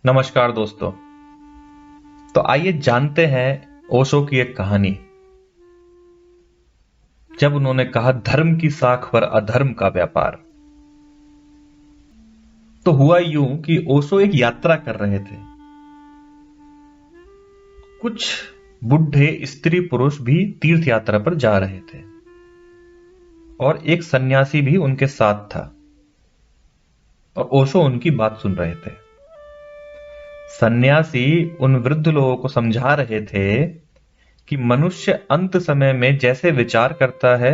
नमस्कार दोस्तों। तो आइए जानते हैं ओशो की एक कहानी। जब उन्होंने कहा धर्म की साख पर अधर्म का व्यापार। तो हुआ यूं कि ओशो एक यात्रा कर रहे थे। कुछ बुढ़े स्त्री पुरुष भी तीर्थ यात्रा पर जा रहे थे और एक सन्यासी भी उनके साथ था और ओशो उनकी बात सुन रहे थे। सन्यासी उन वृद्ध लोगों को समझा रहे थे कि मनुष्य अंत समय में जैसे विचार करता है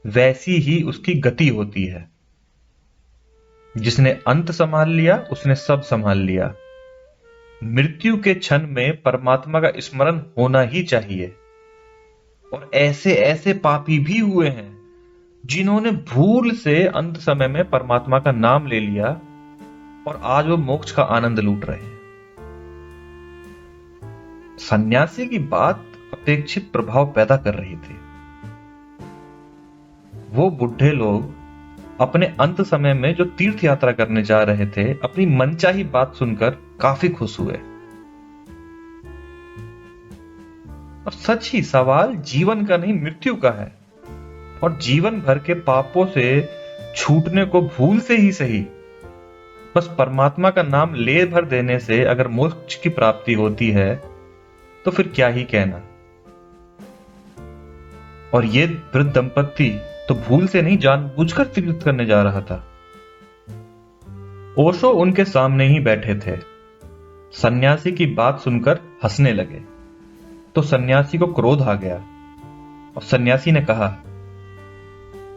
वैसी ही उसकी गति होती है। जिसने अंत संभाल लिया उसने सब संभाल लिया। मृत्यु के क्षण में परमात्मा का स्मरण होना ही चाहिए। और ऐसे ऐसे पापी भी हुए हैं जिन्होंने भूल से अंत समय में परमात्मा का नाम ले लिया और आज वो मोक्ष का आनंद लूट रहे हैं। सन्यासी की बात अपेक्षित प्रभाव पैदा कर रही थी। वो बुढ़े लोग अपने अंत समय में जो तीर्थ यात्रा करने जा रहे थे अपनी मनचाही बात सुनकर काफी खुश हुए। अब सच ही सवाल जीवन का नहीं मृत्यु का है और जीवन भर के पापों से छूटने को भूल से ही सही बस परमात्मा का नाम ले भर देने से अगर मोक्ष की प्राप्ति होती है तो फिर क्या ही कहना। और ये वृद्ध दंपत्ति तो भूल से नहीं जानबूझकर तीर्थ करने जा रहा था। ओशो उनके सामने ही बैठे थे। सन्यासी की बात सुनकर हंसने लगे तो सन्यासी को क्रोध आ गया और सन्यासी ने कहा,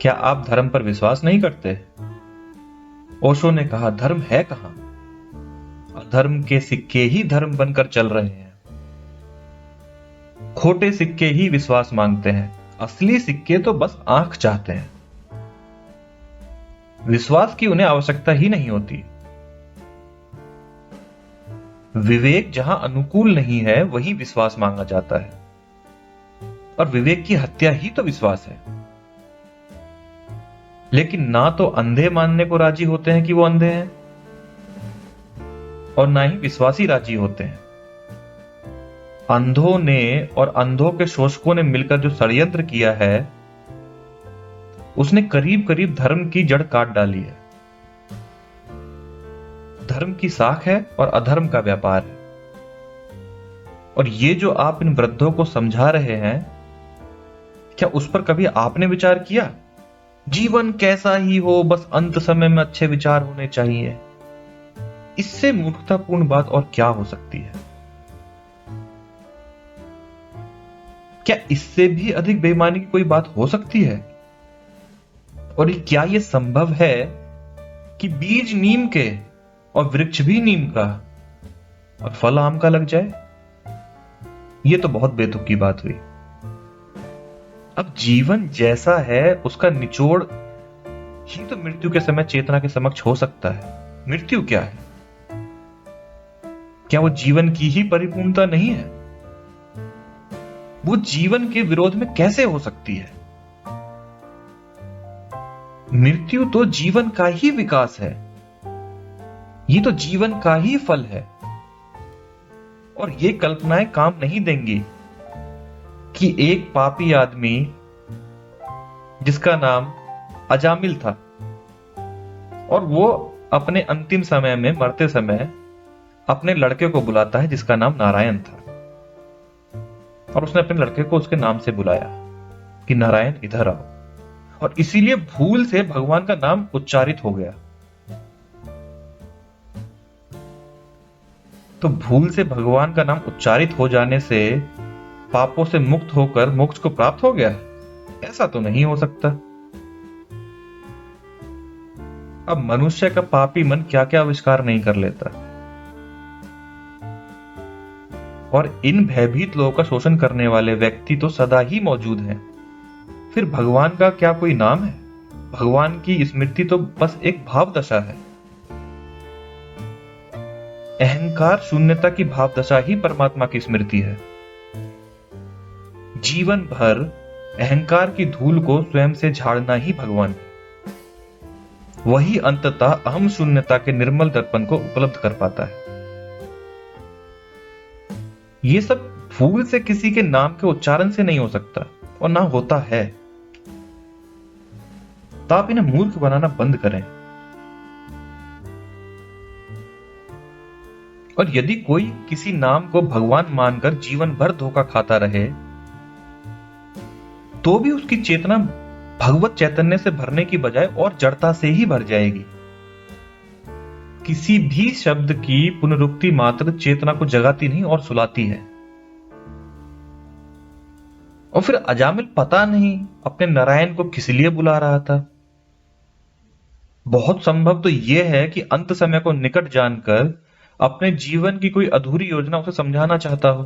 क्या आप धर्म पर विश्वास नहीं करते? ओशो ने कहा, धर्म है कहां? अधर्म के सिक्के ही धर्म बनकर चल रहे हैं। खोटे सिक्के ही विश्वास मांगते हैं, असली सिक्के तो बस आंख चाहते हैं। विश्वास की उन्हें आवश्यकता ही नहीं होती। विवेक जहां अनुकूल नहीं है वहीं विश्वास मांगा जाता है और विवेक की हत्या ही तो विश्वास है। लेकिन ना तो अंधे मानने को राजी होते हैं कि वो अंधे हैं और ना ही विश्वासी राजी होते हैं। अंधों ने और अंधों के शोषकों ने मिलकर जो षड्यंत्र किया है उसने करीब करीब धर्म की जड़ काट डाली है। धर्म की साख है और अधर्म का व्यापार है। और ये जो आप इन वृद्धों को समझा रहे हैं, क्या उस पर कभी आपने विचार किया? जीवन कैसा ही हो बस अंत समय में अच्छे विचार होने चाहिए। इससे मूर्खतापूर्ण बात और क्या हो सकती है? क्या इससे भी अधिक बेईमानी की कोई बात हो सकती है? और क्या यह संभव है कि बीज नीम के और वृक्ष भी नीम का और फल आम का लग जाए? यह तो बहुत बेतुकी बात हुई। अब जीवन जैसा है उसका निचोड़ ही तो मृत्यु के समय चेतना के समक्ष हो सकता है। मृत्यु क्या है? क्या वो जीवन की ही परिपूर्णता नहीं है? वो जीवन के विरोध में कैसे हो सकती है? मृत्यु तो जीवन का ही विकास है। ये तो जीवन का ही फल है। और ये कल्पनाएं काम नहीं देंगी कि एक पापी आदमी जिसका नाम अजामिल था और वो अपने अंतिम समय में मरते समय अपने लड़के को बुलाता है जिसका नाम नारायण था और उसने अपने लड़के को उसके नाम से बुलाया कि नारायण इधर आओ। और इसीलिए भूल से भगवान का नाम उच्चारित हो गया। तो भूल से भगवान का नाम उच्चारित हो जाने से पापों से मुक्त होकर मोक्ष को प्राप्त हो गया? ऐसा तो नहीं हो सकता। अब मनुष्य का पापी मन क्या क्या आविष्कार नहीं कर लेता। और इन भयभीत लोगों का शोषण करने वाले व्यक्ति तो सदा ही मौजूद हैं। फिर भगवान का क्या कोई नाम है? भगवान की स्मृति तो बस एक भाव दशा है। अहंकार शून्यता की भाव दशा ही परमात्मा की स्मृति है। जीवन भर अहंकार की धूल को स्वयं से झाड़ना ही भगवान है। वही अंततः अहम शून्यता के निर्मल दर्पण को उपलब्ध कर पाता है। ये सब भूल से किसी के नाम के उच्चारण से नहीं हो सकता और ना होता है। तो आप इन्हें मूर्ख बनाना बंद करें। और यदि कोई किसी नाम को भगवान मानकर जीवन भर धोखा खाता रहे तो भी उसकी चेतना भगवत चैतन्य से भरने की बजाय और जड़ता से ही भर जाएगी। किसी भी शब्द की पुनरुक्ति मात्र चेतना को जगाती नहीं और सुलाती है। और फिर अजामिल पता नहीं अपने नारायण को किस लिए बुला रहा था। बहुत संभव तो यह है कि अंत समय को निकट जानकर अपने जीवन की कोई अधूरी योजना उसे समझाना चाहता हो।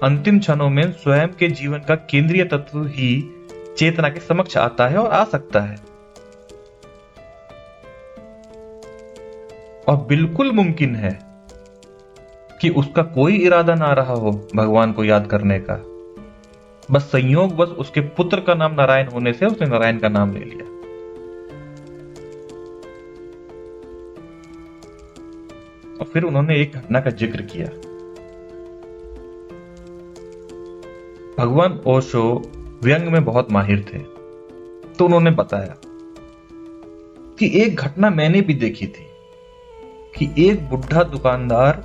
अंतिम क्षणों में स्वयं के जीवन का केंद्रीय तत्व ही चेतना के समक्ष आता है और आ सकता है। और बिल्कुल मुमकिन है कि उसका कोई इरादा ना रहा हो भगवान को याद करने का, बस संयोगवश उसके पुत्र का नाम नारायण होने से उसने नारायण का नाम ले लिया। और फिर उन्होंने एक घटना का जिक्र किया। भगवान ओशो व्यंग में बहुत माहिर थे, तो उन्होंने बताया कि एक घटना मैंने भी देखी थी कि एक बुढ़ा दुकानदार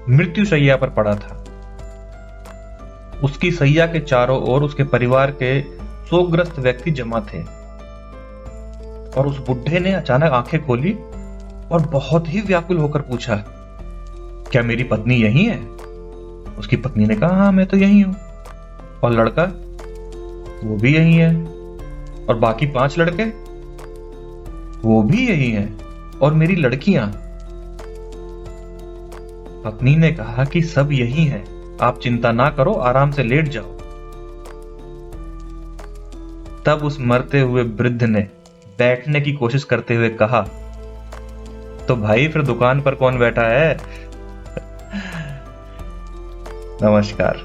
मृत्यु शैया पर पड़ा था। उसकी सैया के चारों ओर उसके परिवार के शोकग्रस्त व्यक्ति जमा थे और उस बुढ़े ने अचानक आंखें खोली और बहुत ही व्याकुल होकर पूछा, क्या मेरी पत्नी यही है? उसकी पत्नी ने कहा, हाँ मैं तो यही हूं। और लड़का? वो भी यही है। और बाकी 5 लड़के? वो भी यही हैं। और मेरी लड़कियां? पत्नी ने कहा कि सब यही हैं, आप चिंता ना करो, आराम से लेट जाओ। तब उस मरते हुए वृद्ध ने बैठने की कोशिश करते हुए कहा, तो भाई फिर दुकान पर कौन बैठा है? नमस्कार।